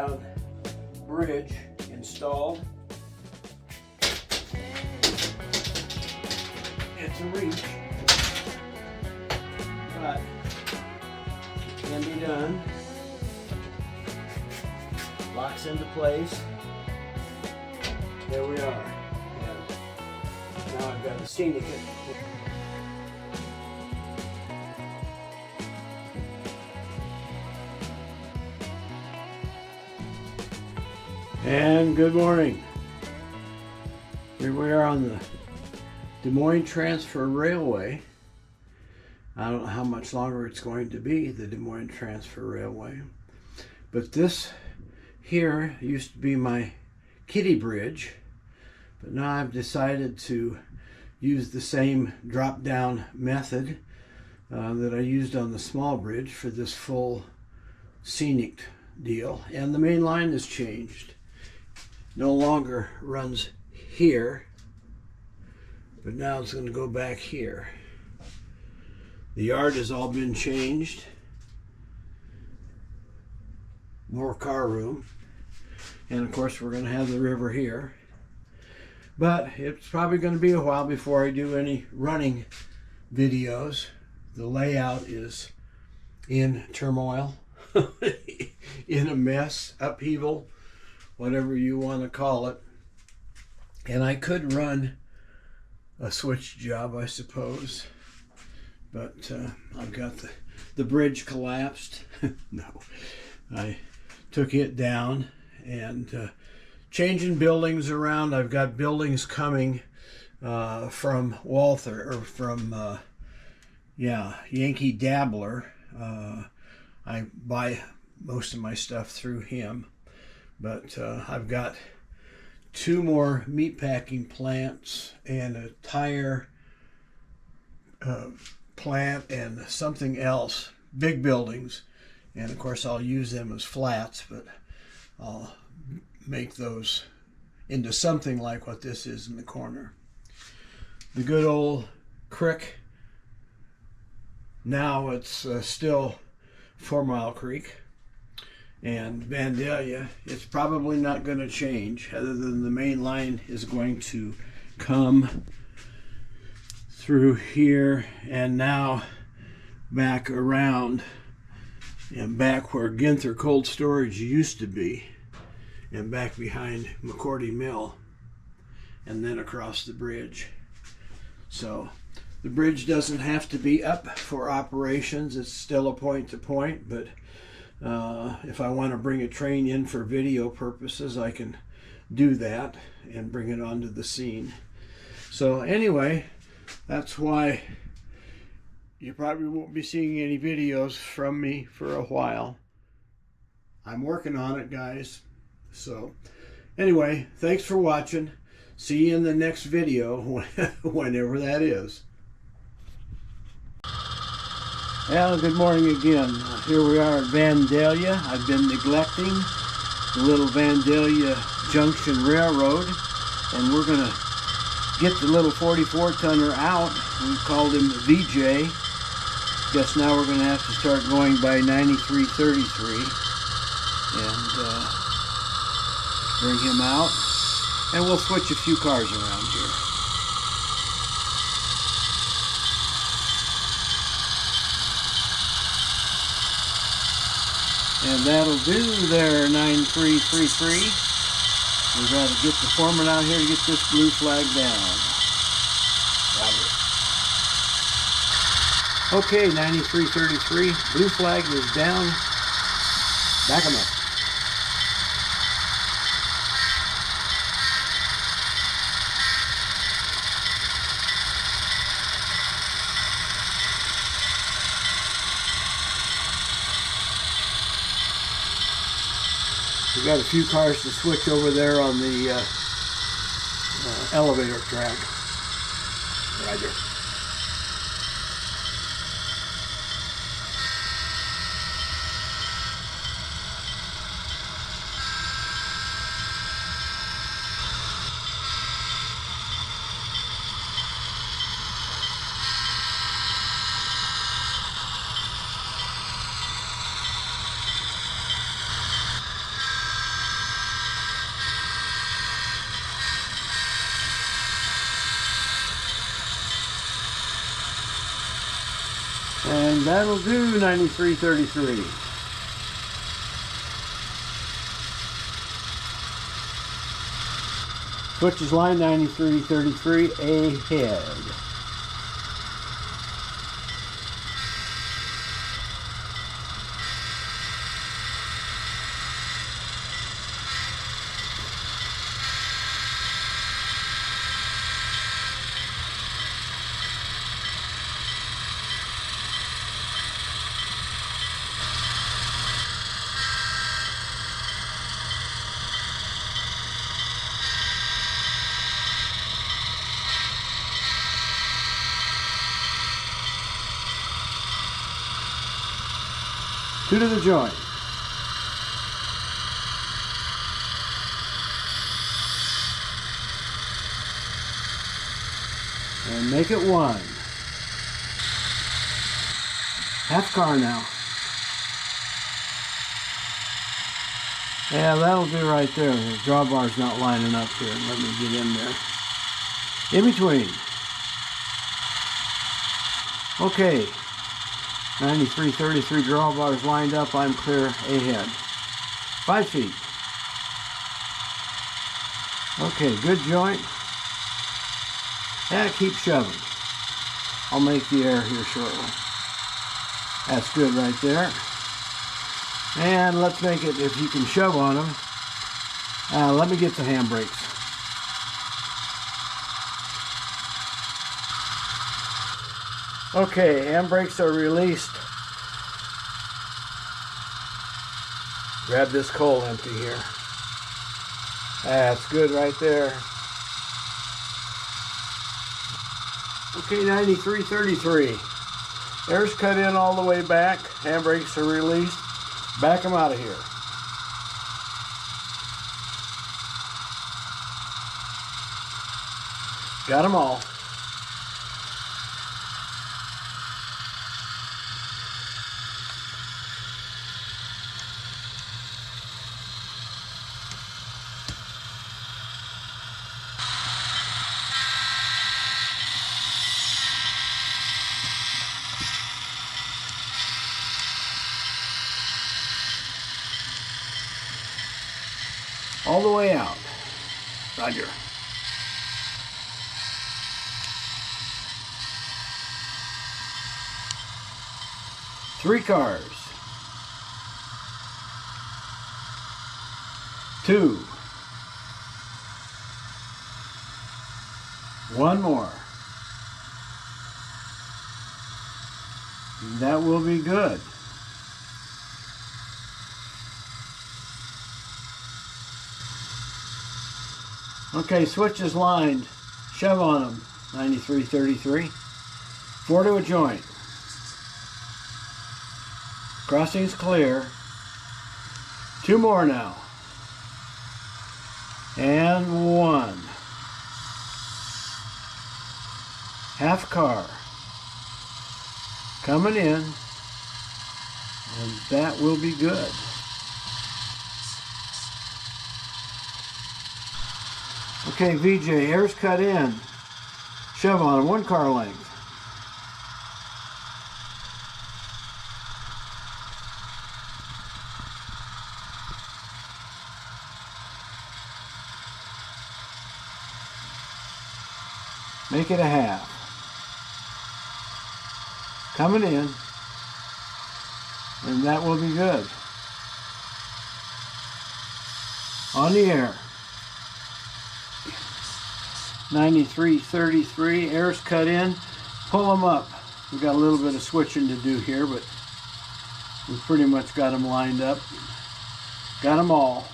down bridge installed. It's a reach, but it can be done. Locks into place. There we are. And now I've got the scenic. And good morning. Here we are on the Des Moines Transfer Railway. I don't know how much longer it's going to be, the Des Moines Transfer Railway. But this here used to be my kiddie bridge, but now I've decided to use the same drop-down method that I used on the small bridge for this full scenic deal. And the main line has changed. No longer runs here, but now it's going to go back here. The yard has all been changed. More car room. And of course we're going to have the river here. But it's probably going to be a while before I do any running videos. The layout is in turmoil, in a mess, upheaval, whatever you want to call it. And I could run a switch job, I suppose, but I've got the bridge collapsed. No, I took it down and changing buildings around. I've got buildings coming from Walther, or from Yankee Dabbler. I buy most of my stuff through him. But I've got 2 more meatpacking plants and a tire plant and something else, big buildings. And of course I'll use them as flats, but I'll make those into something like what this is in the corner. The good old creek, now it's still 4 Mile Creek. And Vandalia, it's probably not going to change, other than the main line is going to come through here and now back around and back where Ginther Cold Storage used to be, and back behind McCordy Mill, and then across the bridge. So the bridge doesn't have to be up for operations. It's still a point-to-point, but if I want to bring a train in for video purposes, I can do that and bring it onto the scene. So anyway, that's why you probably won't be seeing any videos from me for a while. I'm working on it, guys. So anyway, thanks for watching. See you in the next video, whenever that is. Well, good morning again. Here we are at Vandalia. I've been neglecting the little Vandalia Junction Railroad, and we're going to get the little 44-tonner out. We called him VJ. Guess now we're going to have to start going by 9333 and bring him out, and we'll switch a few cars around here. And that'll do there, 9333. We've got to get the foreman out here to get this blue flag down. Roger. Okay, 9333. Blue flag is down. Back 'em up. We've got a few cars to switch over there on the elevator track. Roger. And that'll do 9333. Switches line 9333 ahead. Two to the joint. And make it one. Half car now. Yeah, that'll do right there. The drawbar's not lining up here. Let me get in there. In between. Okay. 9333 drawbars lined up. I'm clear ahead. 5 feet. Okay, good joint. Yeah, keep shoving. I'll make the air here shortly. That's good right there. And let's make it, if you can shove on them. Let me get the handbrakes. Okay, handbrakes are released. Grab this coal empty here. That's good right there. Okay, 9333. Air's cut in all the way back. Handbrakes are released. Back them out of here. Got them all. All the way out. Roger. Three cars. 2. 1 more. That will be good. Okay, switch is lined. Shove on them. 9333. 4 to a joint. Crossing's clear. 2 more now. And 1. Half car. Coming in. And that will be good. Okay, VJ, air's cut in. Shove on 1 car length. Make it a half. Coming in. And that will be good. On the air. 9333, air's cut in. Pull them up. We've got a little bit of switching to do here, but we've pretty much got them lined up. Got them all.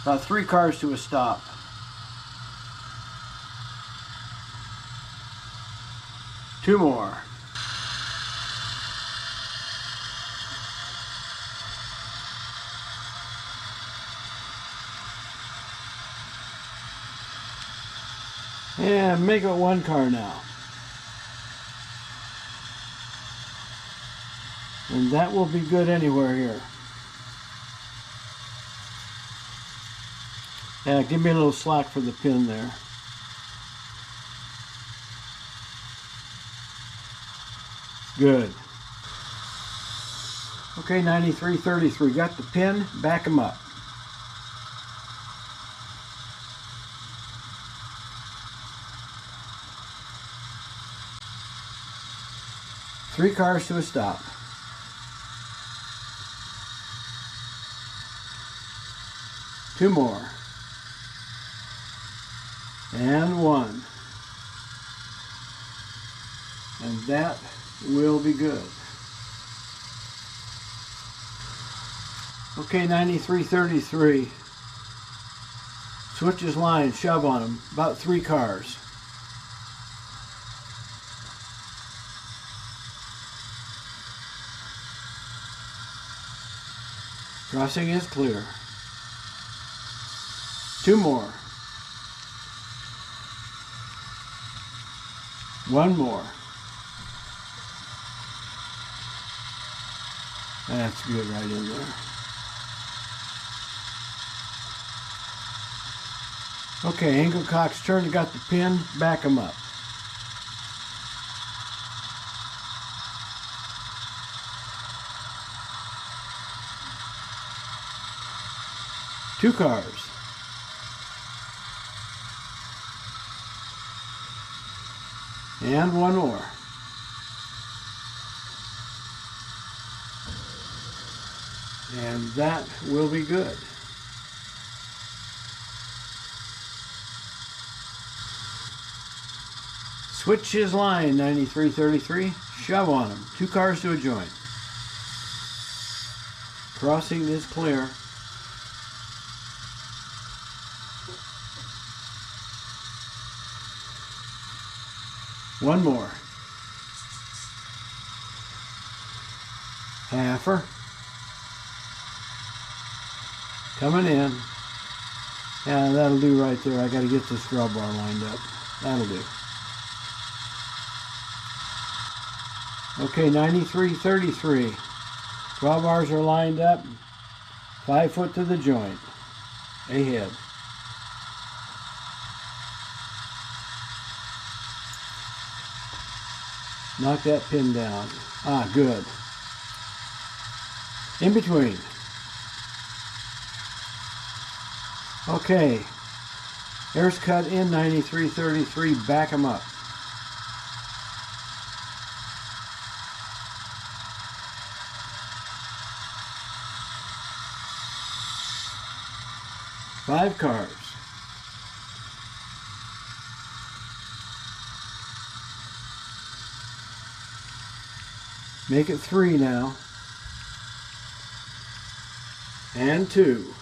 About 3 cars to a stop. Two more. And make it 1 car now. And that will be good anywhere here. Give me a little slack for the pin there. Good. Okay, 9333. Got the pin. Back them up. Three cars to a stop. Two more. And one. And that will be good. Okay, 9333. Switch his line, shove on him. About three cars. Crossing is clear. Two more. One more. That's good right in there. Okay, Engelcock's turn. Got the pin. Back him up. Two cars. And one more. And that will be good. Switch his line, 9333. Shove on him. Two cars to a joint. Crossing is clear. One more. Halfer. Coming in. Yeah, that'll do right there. I got to get this draw bar lined up. That'll do. Okay, 9333. Draw bars are lined up. 5 foot to the joint. Ahead. Knock that pin down. Ah, good. In between. Okay. Air's cut in, 9333. Back them up. Five cars. Make it three now. And two.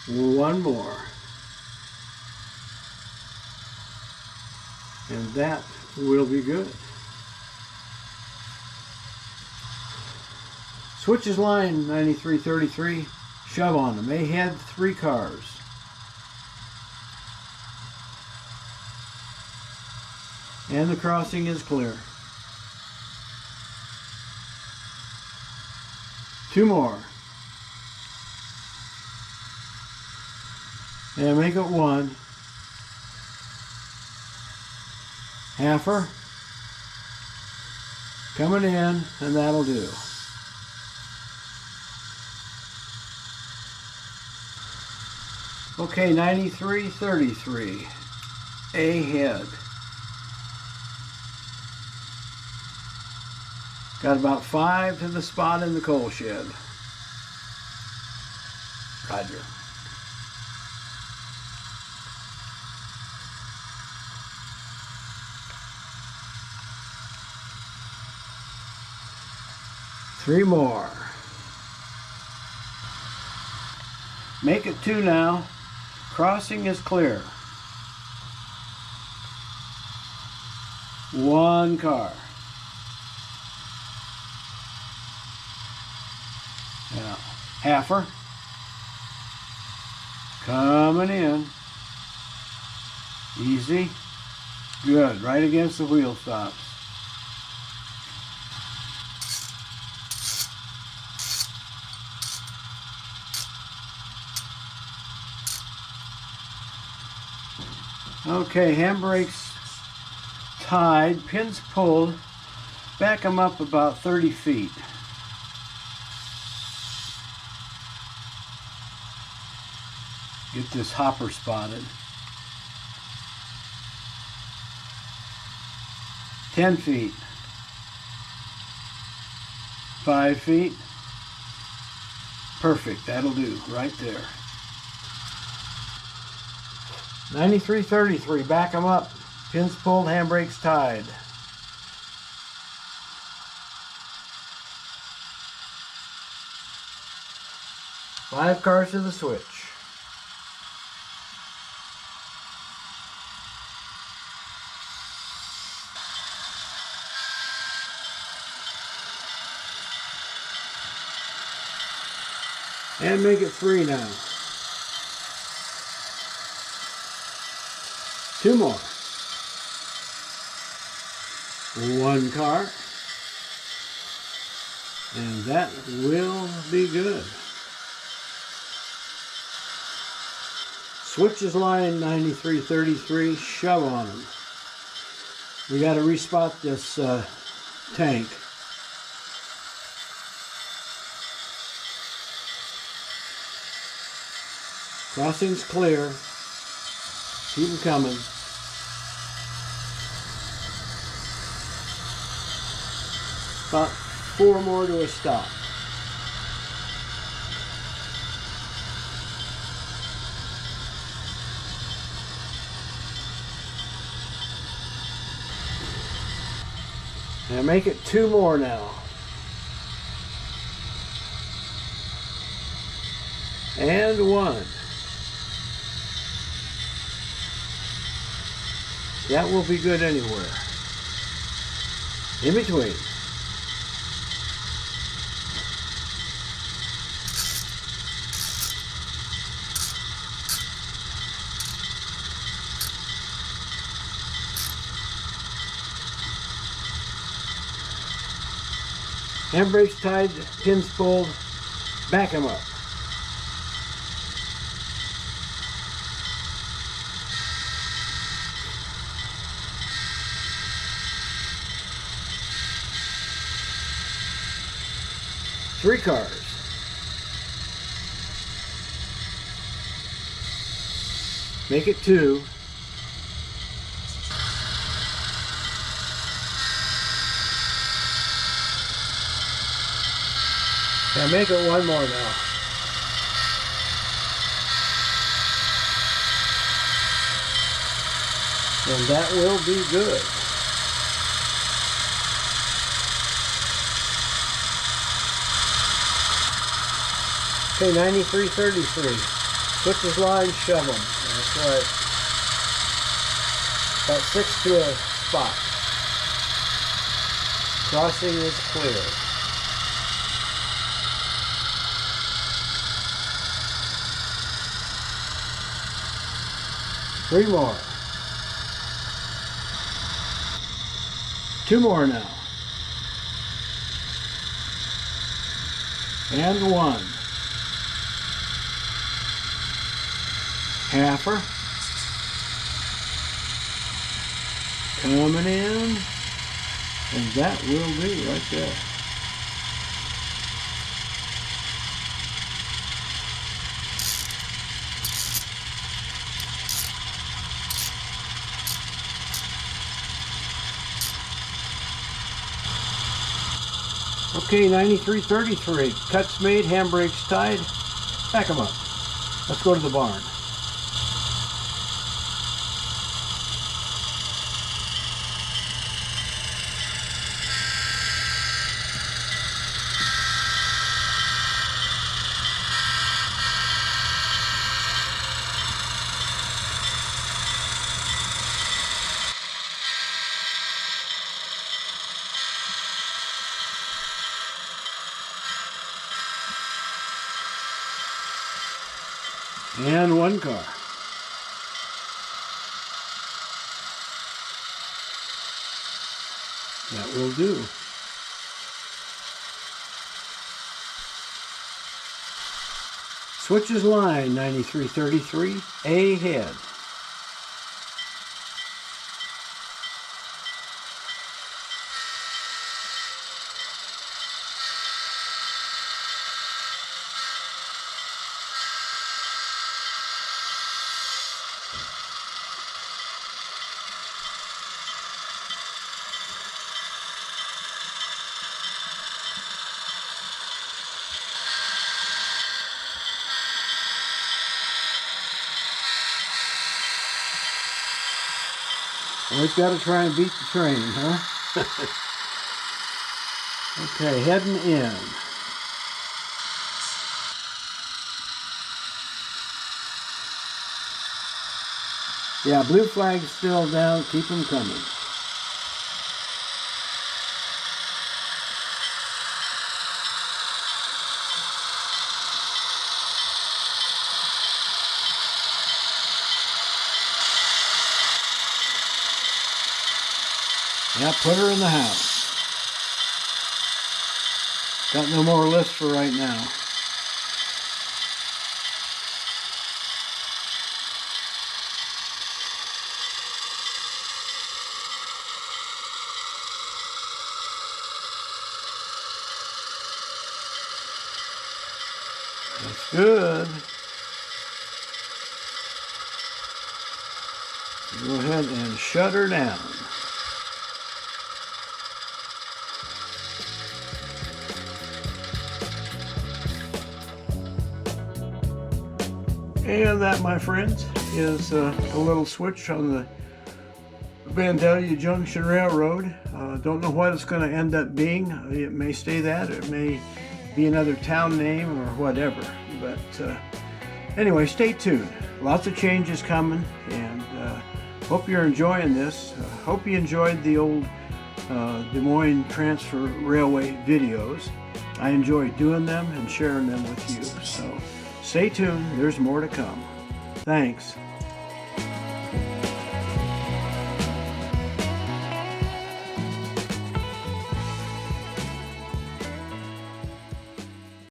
One more. And that will be good. Switch his line, 9333. Shove on them. Ahead, three cars. And the crossing is clear. Two more. And make it one. Halfer. Coming in, and that'll do. Okay, 9333. Ahead. Got about 5 to the spot in the coal shed. Roger. Three more. Make it 2 now. Crossing is clear. One car. Now, halfer. Coming in. Easy. Good. Right against the wheel stops. Okay, handbrakes tied, pins pulled. Back them up about 30 feet. Get this hopper spotted. 10 feet. 5 feet. Perfect, that'll do right there. 9333, back them up. Pins pulled, handbrakes tied. Five cars to the switch. And make it 3 now. 2 more. 1 car. And that will be good. Switches line 9333, shove on them. We got to respot this tank. Crossing's clear. Keep them coming. About 4 more to a stop. And make it 2 more now. And 1. That will be good anywhere. In between. Handbrakes tied, pins pulled, back them up. Three cars. Make it 2. Now make it 1 more now. And that will be good. Okay, 9333. Switches line, shove them. That's right. About 6 to a spot. Crossing is clear. Three more. 2 more now. And 1. Halfer. Coming in. And that will be right there. Okay, 9333. Cuts made, handbrakes tied. Back them up. Let's go to the barn. And 1 car. That will do. Switches line 9333, ahead. Always got to try and beat the train, huh? Okay, heading in. Yeah, blue flag's still down. Keep them coming. Yeah, put her in the house. Got no more lists for right now. That's good. Go ahead and shut her down. And that, my friends, is a little switch on the Vandalia Junction Railroad. Don't know what it's going to end up being. It may stay that, it may be another town name or whatever. But anyway, stay tuned. Lots of changes coming, and hope you're enjoying this. Hope you enjoyed the old Des Moines Transfer Railway videos. I enjoy doing them and sharing them with you. So stay tuned. There's more to come. Thanks.